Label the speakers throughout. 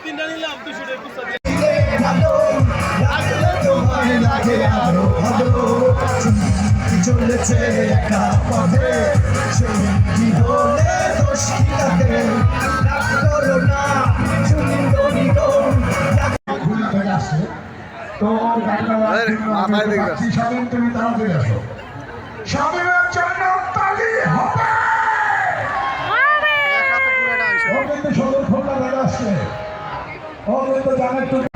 Speaker 1: তিনটা নিলাম 200 টাকা
Speaker 2: চলেছে একা পথে কি হলে দোষ কি তাতে রাগ করো না সুন্দরী আসে তো স্বামী তুমি তাড়াতাড়ি আসো স্বামীর জন্য তালি হবে ও কিন্তু সদর খোলা বেড়ে আসছে ও কিন্তু জানে তুমি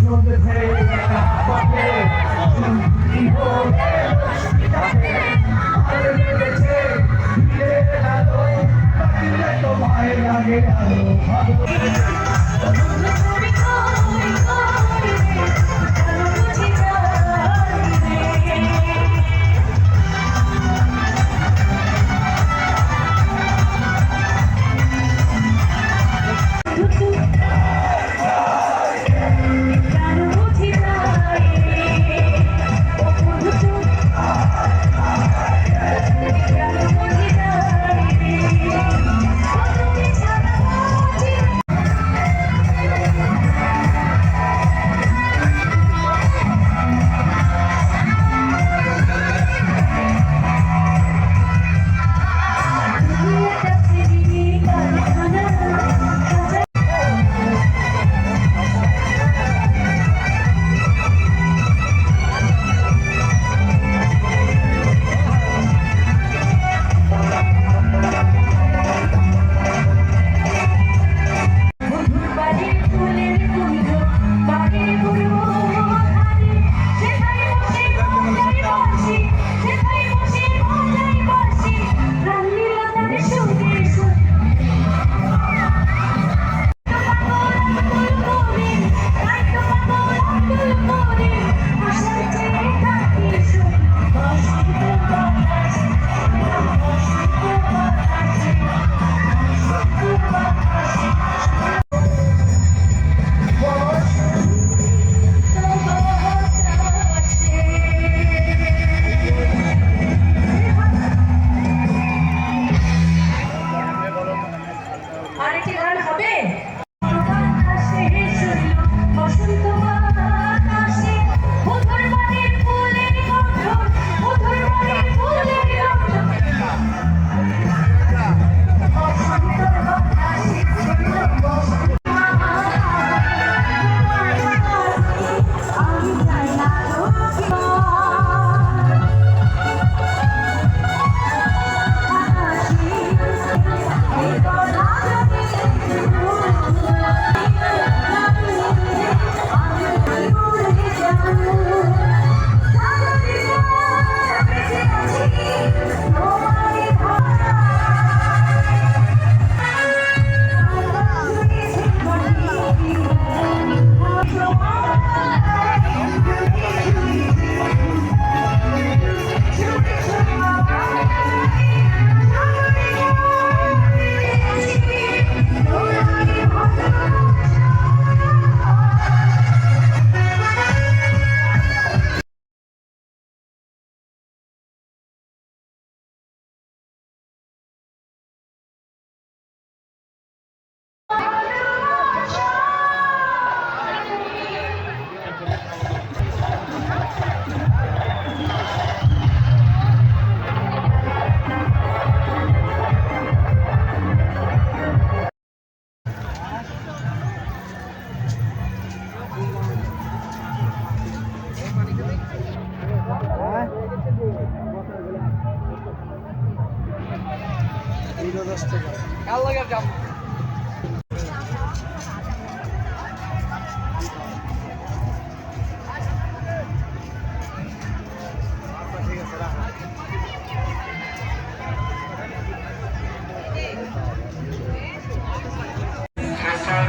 Speaker 2: চলেছে একা পথে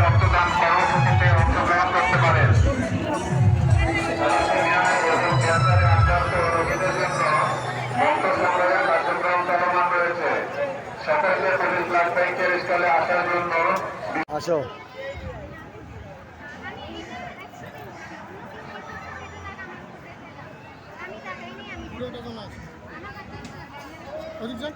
Speaker 3: রক্তদান কর্মসূচিতে অংশগ্রহণ করতে পারেন। রোগীদের জন্য রক্ত সংগ্রহের কার্যক্রম চলমান রয়েছে। সকলকে পুলিশ ব্লাড ব্যাংকের স্থলে আসার জন্য
Speaker 1: ভিডিওটা জানা আছে ওদিক যান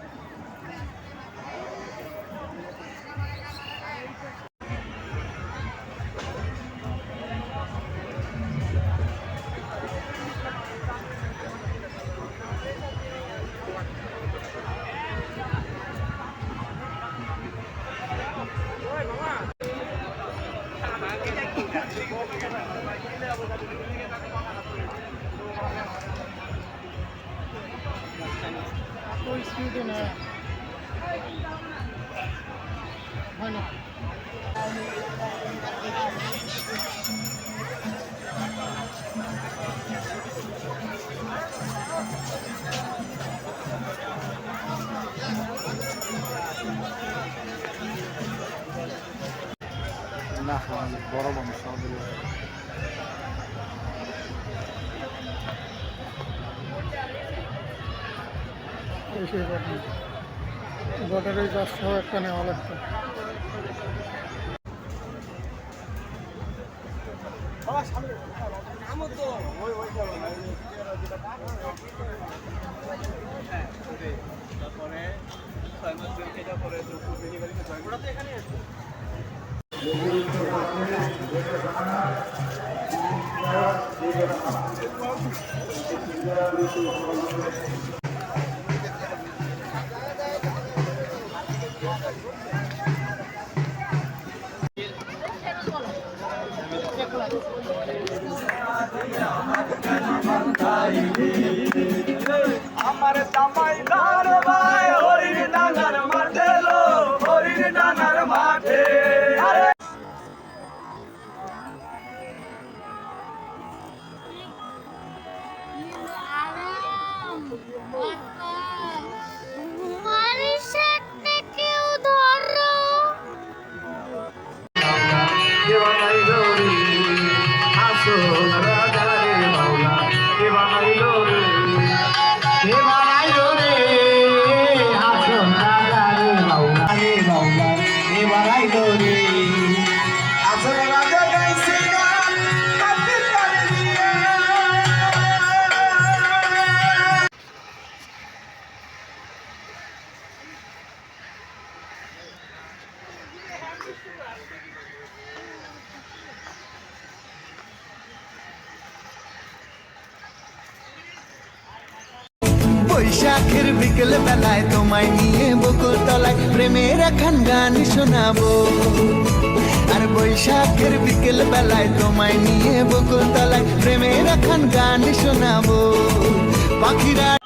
Speaker 1: कोई स्पीड ना है ना
Speaker 4: না বড় মানুষ আমাদের
Speaker 1: ऐसे बॉर्डर काज सह एक नेওয়া লাগতো
Speaker 2: আমার জামাই দার ভাই হরিণ ডাঙ্গার মাঠে লো হরিণ ডাঙ্গার মাঠে
Speaker 5: বৈশাখের বিকেল বেলায় তোমায় নিয়ে বকুল তলায় প্রেমের একখান গান শোনাবো আর বৈশাখের বিকেল বেলায় তোমায় নিয়ে বকুল তলায় প্রেমের একখান গান শোনাবো পাখিরা